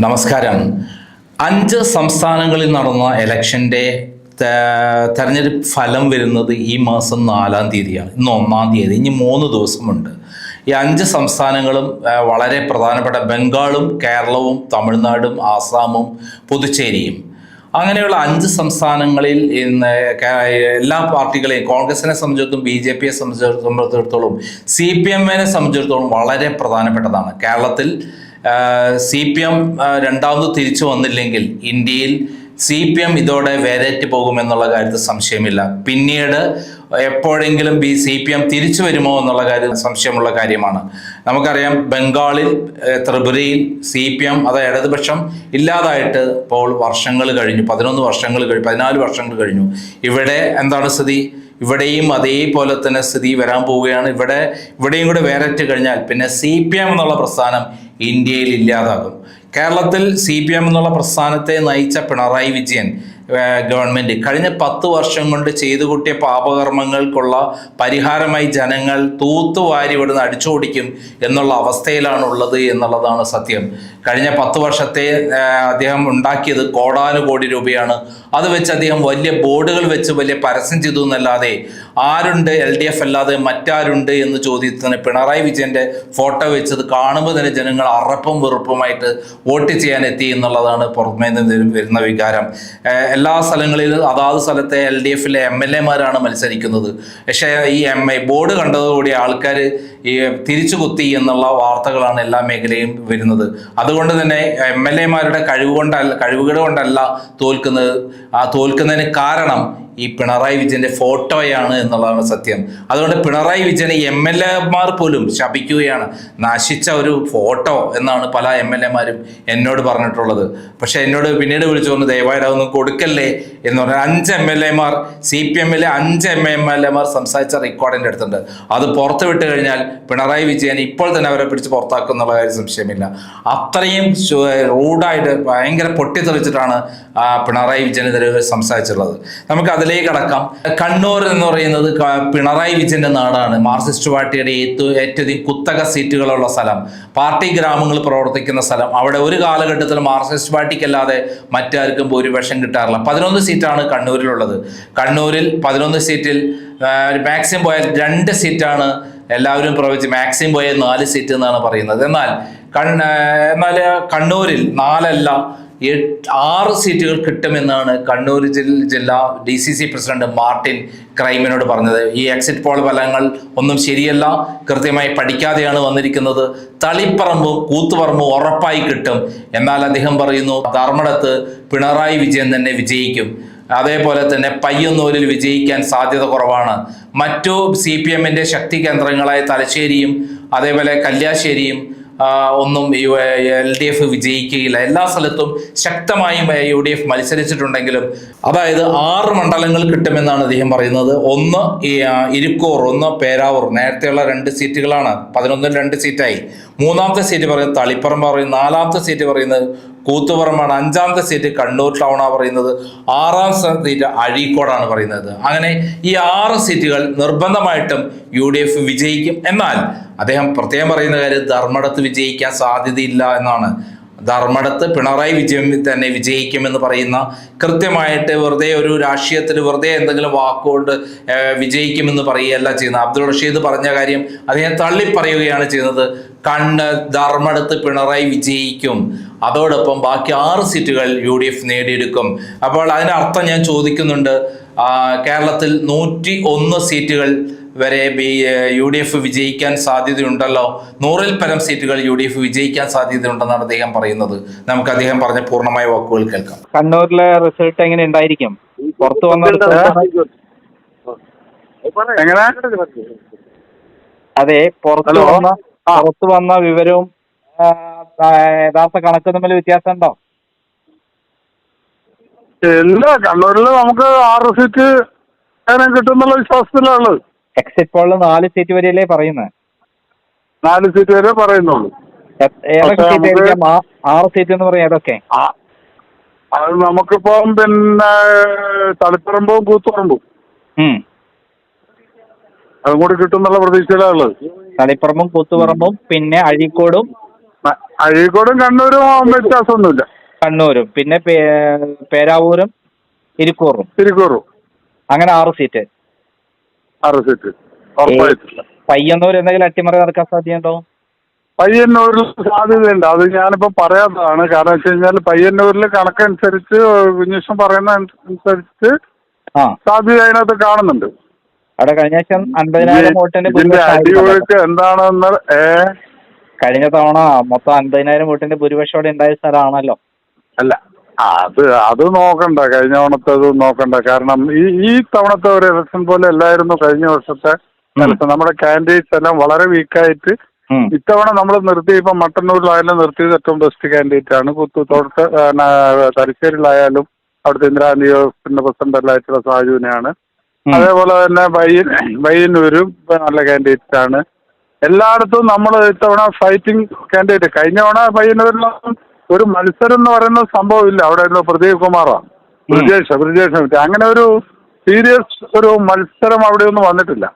നമസ്കാരം. 5 സംസ്ഥാനങ്ങളിൽ നടന്ന ഇലക്ഷൻ്റെ തെരഞ്ഞെടുപ്പ് ഫലം വരുന്നത് ഈ മാസം 4-ാം തീയതിയാണ്. ഇന്ന് 1-ാം തീയതി, ഇനി 3 ദിവസമുണ്ട്. ഈ 5 സംസ്ഥാനങ്ങളും വളരെ പ്രധാനപ്പെട്ട ബംഗാളും കേരളവും തമിഴ്നാടും ആസാമും പുതുച്ചേരിയും. അങ്ങനെയുള്ള 5 സംസ്ഥാനങ്ങളിൽ ഇന്ന് എല്ലാ പാർട്ടികളെയും, കോൺഗ്രസിനെ സംബന്ധിച്ചിടത്തോളം BJP യെ സംബന്ധിച്ചിടത്തോളം CPM-നെ സംബന്ധിച്ചിടത്തോളം വളരെ പ്രധാനപ്പെട്ടതാണ്. കേരളത്തിൽ CPM രണ്ടാമത് തിരിച്ചു വന്നില്ലെങ്കിൽ ഇന്ത്യയിൽ CPM ഇതോടെ വേരറ്റ് പോകുമെന്നുള്ള കാര്യത്തിൽ സംശയമില്ല. പിന്നീട് എപ്പോഴെങ്കിലും CPM തിരിച്ചു വരുമോ എന്നുള്ള കാര്യം സംശയമുള്ള കാര്യമാണ്. നമുക്കറിയാം, ബംഗാളിൽ, ത്രിപുരയിൽ CPM അതായത് ഇടതുപക്ഷം ഇല്ലാതായിട്ട് ഇപ്പോൾ വർഷങ്ങൾ കഴിഞ്ഞു, 14 വർഷങ്ങൾ കഴിഞ്ഞു, 14 വർഷങ്ങൾ കഴിഞ്ഞു. ഇവിടെ എന്താണ് സ്ഥിതി? ഇവിടെയും അതേപോലെ തന്നെ സ്ഥിതി വരാൻ പോവുകയാണ്. ഇവിടെയും കൂടെ വേരറ്റ് കഴിഞ്ഞാൽ പിന്നെ CPM എന്നുള്ള പ്രസ്ഥാനം ഇന്ത്യയിൽ ഇല്ലാതാകും. കേരളത്തിൽ CPM എന്നുള്ള പ്രസ്ഥാനത്തെ നയിച്ച പിണറായി വിജയൻ ഗവൺമെൻറ് കഴിഞ്ഞ 10 വർഷം കൊണ്ട് ചെയ്തു കൂട്ടിയ പാപകർമ്മങ്ങൾക്കുള്ള പരിഹാരമായി ജനങ്ങൾ തൂത്തുവാരി ഇവിടുന്ന് അടിച്ചോടിക്കും എന്നുള്ള അവസ്ഥയിലാണ് ഉള്ളത് എന്നുള്ളതാണ് സത്യം. കഴിഞ്ഞ 10 വർഷത്തെ അദ്ദേഹം ഉണ്ടാക്കിയത് കോടാനുകോടി രൂപയാണ്. അത് വെച്ച് അദ്ദേഹം വലിയ ബോർഡുകൾ വെച്ച് വലിയ പരസ്യം ചെയ്തു എന്നല്ലാതെ ആരുണ്ട് LDF അല്ലാതെ മറ്റാരുണ്ട് എന്ന് ചോദ്യത്തിന് പിണറായി വിജയൻ്റെ ഫോട്ടോ വെച്ചത് കാണുമ്പോൾ തന്നെ ജനങ്ങൾ അറപ്പും വെറുപ്പുമായിട്ട് വോട്ട് ചെയ്യാൻ എത്തി എന്നുള്ളതാണ് പുറമേ നിന്ന് വരുന്ന വികാരം. എല്ലാ സ്ഥലങ്ങളിലും അതാത് സ്ഥലത്തെ LDF-ലെ MLA-മാരാണ് മത്സരിക്കുന്നത്. പക്ഷേ ഈ ബോർഡ് കണ്ടതോടുകൂടി ആൾക്കാർ ഈ തിരിച്ചു കുത്തി എന്നുള്ള വാർത്തകളാണ് എല്ലാ മേഖലയും വരുന്നത്. അതുകൊണ്ട് തന്നെ MLA-മാരുടെ കഴിവുകേട് കൊണ്ടല്ല തോൽക്കുന്നത്. ആ തോൽക്കുന്നതിന് കാരണം ഈ പിണറായി വിജയന്റെ ഫോട്ടോയാണ് എന്നുള്ളതാണ് സത്യം. അതുകൊണ്ട് പിണറായി വിജയനെ MLA-മാർ പോലും ശപിക്കുകയാണ്. നശിച്ച ഒരു ഫോട്ടോ എന്നാണ് പല MLA-മാരും എന്നോട് പറഞ്ഞിട്ടുള്ളത്. പക്ഷെ എന്നോട് പിന്നീട് വിളിച്ചു പറഞ്ഞു, ദയവായിട്ട് അതൊന്നും കൊടുക്കല്ലേ എന്ന് പറഞ്ഞാൽ 5 MLA-മാർ, CPM-ലെ 5 MLA-മാർ സംസാരിച്ച റെക്കോർഡിൻ്റെ അടുത്തുണ്ട്. അത് പുറത്തു വിട്ട് കഴിഞ്ഞാൽ പിണറായി വിജയൻ ഇപ്പോൾ തന്നെ അവരെ പിടിച്ച് പുറത്താക്കും എന്നുള്ള കാര്യം സംശയമില്ല. അത്രയും റൂഡായിട്ട് ഭയങ്കര പൊട്ടിത്തെറിച്ചിട്ടാണ് പിണറായി വിജയനെതിരെ സംസാരിച്ചിട്ടുള്ളത്. നമുക്ക് അതിലേക്ക് കടക്കാം. കണ്ണൂർ എന്ന് പറയുന്നത് പിണറായി വിജയന്റെ നാടാണ്. മാർക്സിസ്റ്റ് പാർട്ടിയുടെ ഏറ്റവും കുത്തക സീറ്റുകളുള്ള സ്ഥലം, പാർട്ടി ഗ്രാമങ്ങൾ പ്രവർത്തിക്കുന്ന സ്ഥലം. അവിടെ ഒരു കാലഘട്ടത്തിൽ മാർക്സിസ്റ്റ് പാർട്ടിക്കല്ലാതെ മറ്റാർക്കും ഭൂരിപക്ഷം കിട്ടാറില്ല. 11 സീറ്റാണ് കണ്ണൂരിലുള്ളത്. കണ്ണൂരിൽ 11 സീറ്റിൽ മാക്സിമം പോയാൽ 2 സീറ്റാണ് എല്ലാവരും പ്രവചിച്ച്, മാക്സിമം പോയാൽ 4 സീറ്റ് എന്നാണ് പറയുന്നത്. എന്നാൽ കണ്ണൂരിൽ 4 അല്ല 6 സീറ്റുകൾ കിട്ടുമെന്നാണ് കണ്ണൂർ ജില്ലാ DCC പ്രസിഡന്റ് മാർട്ടിൻ ക്രൈമിനോട് പറഞ്ഞത്. ഈ എക്സിറ്റ് പോൾ ഫലങ്ങൾ ഒന്നും ശരിയല്ല, കൃത്യമായി പഠിക്കാതെയാണ് വന്നിരിക്കുന്നത്. തളിപ്പറമ്പും കൂത്തുപറമ്പും ഉറപ്പായി കിട്ടും. എന്നാൽ അദ്ദേഹം പറയുന്നു ധർമ്മടത്ത് പിണറായി വിജയൻ തന്നെ വിജയിക്കും. അതേപോലെ തന്നെ പയ്യന്നൂരിൽ വിജയിക്കാൻ സാധ്യത കുറവാണ്. മറ്റു CPM-ന്റെ ശക്തി കേന്ദ്രങ്ങളായ തലശ്ശേരിയും അതേപോലെ കല്യാശ്ശേരിയും ഒന്നും LDF വിജയിക്കുകയില്ല. എല്ലാ സ്ഥലത്തും ശക്തമായും UDF മത്സരിച്ചിട്ടുണ്ടെങ്കിലും, അതായത് 6 മണ്ഡലങ്ങൾ കിട്ടുമെന്നാണ് അദ്ദേഹം പറയുന്നത്. ഒന്ന് ഇരിക്കൂർ, ഒന്ന് പേരാവൂർ. നേരത്തെയുള്ള 2 സീറ്റുകളാണ്, 11-ൽ 2 സീറ്റായി. 3-ാമത്തെ സീറ്റ് പറയുന്നത് തളിപ്പറമ്പ് പറയുന്നത്, 4-ാമത്തെ സീറ്റ് പറയുന്നത് കൂത്തുപറമ്പാണ്, 5-ാമത്തെ സീറ്റ് കണ്ണൂർ ടൗണാണ് പറയുന്നത്, 6-ാമത്തെ സീറ്റ് അഴീക്കോടാണ് പറയുന്നത്. അങ്ങനെ ഈ 6 സീറ്റുകൾ നിർബന്ധമായിട്ടും UDF വിജയിക്കും. എന്നാൽ അദ്ദേഹം പ്രത്യേകം പറയുന്ന കാര്യം ധർമ്മടത്ത് വിജയിക്കാൻ സാധ്യതയില്ല എന്നാണ്. ധർമ്മടത്ത് പിണറായി വിജയൻ തന്നെ വിജയിക്കുമെന്ന് പറയുന്ന, കൃത്യമായിട്ട് വെറുതെ ഒരു രാഷ്ട്രീയത്തിൽ വെറുതെ എന്തെങ്കിലും വാക്കുകൊണ്ട് വിജയിക്കുമെന്ന് പറയുകയല്ല ചെയ്യുന്നത്. അബ്ദുൾ റഷീദ് പറഞ്ഞ കാര്യം അദ്ദേഹം തള്ളിപ്പറയുകയാണ് ചെയ്യുന്നത്. ധർമ്മടത്ത് പിണറായി വിജയിക്കും, അതോടൊപ്പം ബാക്കി 6 സീറ്റുകൾ UDF നേടിയെടുക്കും. അപ്പോൾ അതിൻ്റെ അർത്ഥം ഞാൻ ചോദിക്കുന്നുണ്ട്, കേരളത്തിൽ 101 സീറ്റുകൾ വരെ UDF വിജയിക്കാൻ സാധ്യതയുണ്ടല്ലോ. 100-ൽ പരം സീറ്റുകൾ UDF വിജയിക്കാൻ സാധ്യതയുണ്ടെന്നാണ് അദ്ദേഹം പറയുന്നത്. നമുക്ക് അദ്ദേഹം പറഞ്ഞ പൂർണ്ണമായ വാക്കുകൾ കേൾക്കാം. കണ്ണൂരിലെ റിസൾട്ട് എങ്ങനെ ഉണ്ടായിരിക്കും? പുറത്തു വന്ന അതെ, പുറത്തു വന്ന വിവരവും യഥാർത്ഥ കണക്ക് തമ്മിൽ വ്യത്യാസം ഉണ്ടോ? ഇല്ല, കണ്ണൂരിൽ നമുക്ക് 6 സീറ്റ് കിട്ടുന്നുള്ള വിശ്വാസത്തിലാണ്. എക്സിറ്റ് പോളിൽ 4 സീറ്റ് വരെയല്ലേ പറയുന്നത്? 4 സീറ്റ് വരെ പറയുന്നുള്ളൂ. ഏതൊക്കെ സീറ്റ്? 6 സീറ്റ് എന്ന് പറയാം ഏതൊക്കെ? അത് നമുക്കിപ്പം പിന്നെ തളിപ്പറമ്പും കൂത്തുപറമ്പും അതും കൂടി കിട്ടുന്നുള്ള പ്രതീക്ഷയിലുള്ളത്. തളിപ്പറമ്പും കൂത്തുപറമ്പും പിന്നെ അഴീക്കോടും അഴീക്കോടും കണ്ണൂരും വ്യത്യാസമൊന്നുമില്ല. കണ്ണൂരും പിന്നെ പേരാവൂരും ഇരിക്കൂറും അങ്ങനെ 6 സീറ്റ്. 6 സീറ്റ് ഉറപ്പായിട്ടില്ല. പയ്യന്നൂർ എന്തെങ്കിലും അട്ടിമറി നടക്കാൻ സാധ്യതയുണ്ടോ? പയ്യന്നൂരിൽ സാധ്യതയുണ്ട്. അത് ഞാനിപ്പോ പറയാത്തതാണ്. കാരണം വെച്ച് കഴിഞ്ഞാൽ പയ്യന്നൂരിൽ കണക്കനുസരിച്ച് വിന്യൂഷം പറയുന്ന അനുസരിച്ച് സാധ്യത അതിനകത്ത് കാണുന്നുണ്ട്. അവിടെ കഴിഞ്ഞ 50,000 വോട്ടിന്റെ അടിയൊഴുക്ക് എന്താണെന്ന് കഴിഞ്ഞ തവണ മൊത്തം 50,000 വോട്ടിന്റെ ഭൂരിപക്ഷോടെ ഉണ്ടായ സ്ഥലമാണല്ലോ. അല്ല, അത് നോക്കണ്ട, കഴിഞ്ഞ തവണത്തേത് നോക്കണ്ട. കാരണം ഈ തവണത്തെ ഒരു ഇലക്ഷൻ പോലെ അല്ലായിരുന്നു കഴിഞ്ഞ വർഷത്തെ ഇലക്ഷൻ. നമ്മുടെ കാൻഡിഡേറ്റ്സ് എല്ലാം വളരെ വീക്കായിട്ട് ഇത്തവണ നമ്മൾ നിർത്തി. ഇപ്പം മട്ടന്നൂരിലായാലും നിർത്തിയത് ഏറ്റവും ബെസ്റ്റ് കാൻഡിഡേറ്റ് ആണ്. തലശ്ശേരിയിലായാലും അവിടുത്തെ ഇന്ദിരാഗാന്ധി പ്രസിഡന്റ് അല്ലായിട്ടുള്ള സാജുവിനെയാണ്. അതേപോലെ തന്നെ പയ്യന്നൂരും നല്ല കാൻഡിഡേറ്റ് ആണ്. എല്ലായിടത്തും നമ്മൾ ഇത്തവണ ഫൈറ്റിംഗ് കാൻഡിഡേറ്റ്. കഴിഞ്ഞ തവണ പയ്യന്നൂരിലൊന്നും ഒരു മത്സരം എന്ന് പറയുന്ന സംഭവമില്ല. അവിടെ പ്രദീപ് കുമാറാണ്, ബ്രിജേഷ് അങ്ങനെ ഒരു സീരിയസ് ഒരു മത്സരം അവിടെ ഒന്നും വന്നിട്ടില്ല.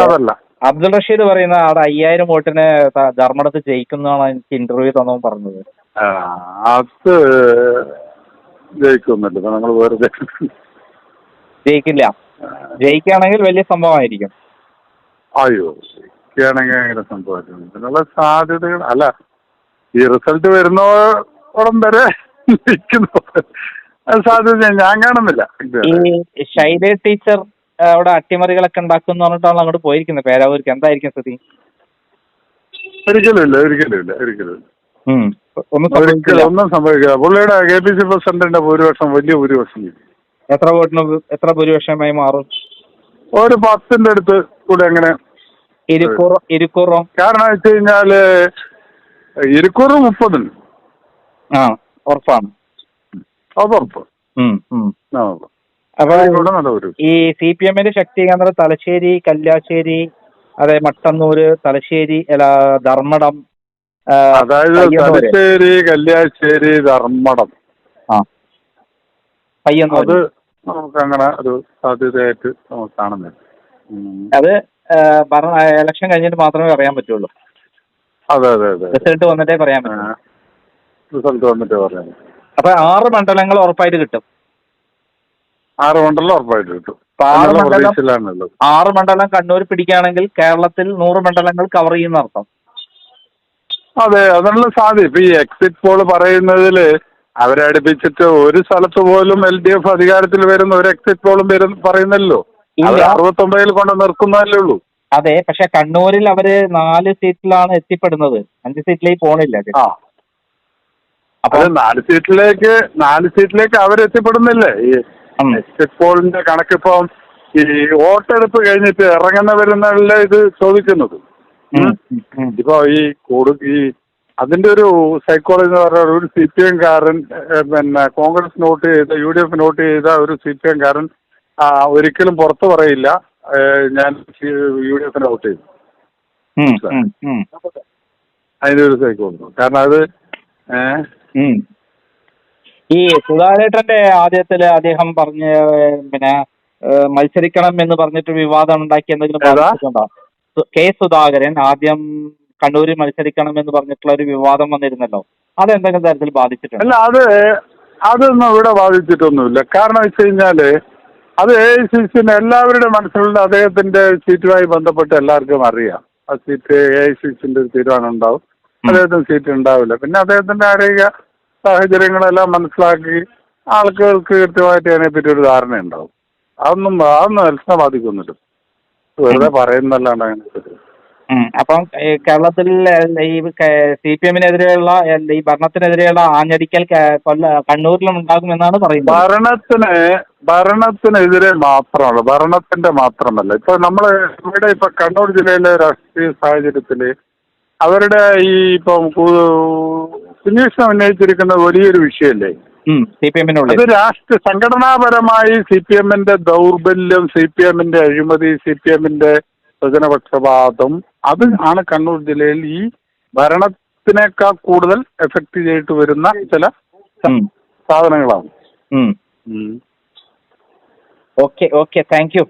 അതല്ല, അബ്ദുൾ റഷീദ് പറയുന്ന അവിടെ 5,000 വോട്ടിന് ധർമ്മടത്ത് ജയിക്കുന്നതാണ് എനിക്ക് ഇന്റർവ്യൂ തന്നോ പറഞ്ഞത്. അത് ജയിക്കുന്നില്ല, നമ്മൾ വെറുതെ ജയിക്കില്ല. ജയിക്കുകയാണെങ്കിൽ വലിയ സംഭവമായിരിക്കും. അയ്യോ, ജയിക്കുകയാണെങ്കിൽ അങ്ങനെ സംഭവമായിരിക്കും. ഇതിനുള്ള സാധ്യതകൾ അല്ല, ഈ റിസൾട്ട് വരുന്നോളം വരെ സാധ്യത ഞാൻ കാണുന്നില്ല. ഈ ശൈല ടീച്ചർ അവിടെ അട്ടിമറികളൊക്കെ ഉണ്ടാക്കും എന്ന് പറഞ്ഞിട്ടാണ് അങ്ങോട്ട് പോയിരിക്കുന്നത് പേരാവൂർക്ക്. എന്തായിരിക്കും സ്ഥിതി? ഒരിക്കലും ഒന്നും സംഭവിക്കില്ല. പുള്ളിയുടെ KPC പ്രസിഡന്റിന്റെ ഭൂരിപക്ഷം വലിയ ഭൂരിപക്ഷം. എത്ര ഭൂരിപക്ഷമായി മാറും? ഒരു 10ന്റെ അടുത്ത് കൂടെ. അങ്ങനെ ഇരിക്കൂറോ? കാരണം വെച്ച് കഴിഞ്ഞാല് ഇരിക്കൂറ് 30 ഉറപ്പാണ്. അതുറപ്പ്. അപ്പൊ ഈ CPM-ന്റെ ശക്തി കേന്ദ്രം തലശ്ശേരി, കല്യാശ്ശേരി, അതെ മട്ടന്നൂര്, തലശ്ശേരി, ധർമ്മടം, അതായത് തലശ്ശേരി, കല്യാശ്ശേരി, ധർമ്മടം, പയ്യന്നൂർ, അത് നമുക്ക് അങ്ങനെ ഒരു സാധ്യതയായിട്ട് നമുക്ക് കാണുന്നില്ല. അത് ഇലക്ഷൻ കഴിഞ്ഞിട്ട് മാത്രമേ അറിയാൻ പറ്റുള്ളൂ. അതെ. റിസൾട്ട് വന്നിട്ടേ പറയാൻ പറ്റും. റിസൾട്ട് വന്നിട്ടേ പറയാൻ പറ്റും. അപ്പൊ 6 മണ്ഡലങ്ങൾ ഉറപ്പായിട്ട് കിട്ടും. 6 മണ്ഡലം ഉറപ്പായിട്ട് കിട്ടും. 6 മണ്ഡലം കണ്ണൂർ പിടിക്കുകയാണെങ്കിൽ കേരളത്തിൽ 100 മണ്ഡലങ്ങൾ കവർ ചെയ്യുന്ന അർത്ഥം. അതെ, അതിനുള്ള സാധ്യത. ഇപ്പൊ ഈ എക്സിറ്റ് പോൾ പറയുന്നതില് അവരടുപ്പിച്ചിട്ട് ഒരു സ്ഥലത്ത് പോലും LDF അധികാരത്തിൽ വരുന്ന ഒരു എക്സിറ്റ് പോളും പറയുന്നല്ലോ. 69 കൊണ്ട് നിർത്തുന്നതല്ലേ ഉള്ളൂ. അതെ, പക്ഷെ കണ്ണൂരിൽ അവര് 4 സീറ്റിലാണ് എത്തിപ്പെടുന്നത്. 5 സീറ്റിലേക്ക് പോണില്ല. അപ്പൊ 4 സീറ്റിലേക്ക് അവരെത്തിപ്പെടുന്നില്ലേ? ഈ എക്സിറ്റ് പോളിന്റെ കണക്കിപ്പം ഈ വോട്ടെടുപ്പ് കഴിഞ്ഞിട്ട് വരുന്നവരുടെ ഇത് ചോദിക്കുന്നത്. ഇപ്പൊ ഈ അതിന്റെ ഒരു സൈക്കോളജി എന്ന് പറഞ്ഞാൽ ഒരു CPM കാരൻ പിന്നെ കോൺഗ്രസ് നോട്ട് ചെയ്ത UDF നോട്ട് ചെയ്ത ഒരു CPM കാരൻ ഒരിക്കലും പുറത്തു പറയില്ല ഞാൻ UDF വോട്ട് ചെയ്തു. അതിന്റെ ഒരു സൈക്കോളജി. കാരണം അത് ഈ സുധാകരേട്ടന്റെ ആദ്യത്തില് അദ്ദേഹം പറഞ്ഞ പിന്നെ മത്സരിക്കണം എന്ന് പറഞ്ഞിട്ട് വിവാദം ഉണ്ടാക്കി എന്തെങ്കിലും ബാധിച്ചിട്ടുണ്ടോ? K. സുധാകരൻ ആദ്യം കണ്ണൂരിൽ മത്സരിക്കണം എന്ന് പറഞ്ഞിട്ടുള്ള ഒരു വിവാദം വന്നിരുന്നല്ലോ. അതെന്തെങ്കിലും തരത്തിൽ ബാധിച്ചിട്ടുണ്ടോ? അല്ല, അതൊന്നും ഇവിടെ ബാധിച്ചിട്ടൊന്നുമില്ല. കാരണം വെച്ച് കഴിഞ്ഞാല് അത് AICC എല്ലാവരുടെ മനസ്സിലുള്ള അദ്ദേഹത്തിന്റെ സീറ്റുമായി ബന്ധപ്പെട്ട് എല്ലാവർക്കും അറിയാം. ആ സീറ്റ് AICC-ന്റെ ഒരു തീരുമാനം ഉണ്ടാവും, അദ്ദേഹത്തിന് സീറ്റ് ഉണ്ടാവില്ല. പിന്നെ അദ്ദേഹത്തിന്റെ ആരോഗ്യ സാഹചര്യങ്ങളെല്ലാം മനസ്സിലാക്കി ആൾക്കാർക്ക് കൃത്യമായിട്ട് അതിനെപ്പറ്റി ഒരു ധാരണ ഉണ്ടാവും. അതൊന്നും എല്ലാം ബാധിക്കുന്നില്ല. വെറുതെ പറയുന്നല്ലാണ്ട് അതിനെപ്പറ്റി. അപ്പം കേരളത്തിൽ ഈ CPM-നെതിരെയുള്ള ഈ ഭരണത്തിനെതിരെയുള്ള ആഞ്ഞടിക്കൽ കണ്ണൂരിലും ഉണ്ടാകുമെന്നാണ് പറയുന്നത്. ഭരണത്തിനെതിരെ മാത്രമല്ല, ഭരണത്തിന്റെ മാത്രമല്ല. ഇപ്പൊ നമ്മള് ഇവിടെ ഇപ്പൊ കണ്ണൂർ ജില്ലയിലെ രാഷ്ട്രീയ സാഹചര്യത്തില് അവരുടെ ഈ ഇപ്പം സുനീഷ് ഉന്നയിച്ചിരിക്കുന്ന വലിയൊരു വിഷയമല്ലേ അത്? സംഘടനാപരമായി CPM-ന്റെ ദൗർബല്യം, CPM-ന്റെ അഴിമതി, CPM-ന്റെ സ്വജനപക്ഷപാതം, അത് ആണ് കണ്ണൂർ ജില്ലയിൽ ഈ ഭരണത്തിനേക്കാൾ കൂടുതൽ എഫക്ട് ചെയ്തിട്ട് വരുന്ന ചില സാധനങ്ങളാണ്. Okay, thank you.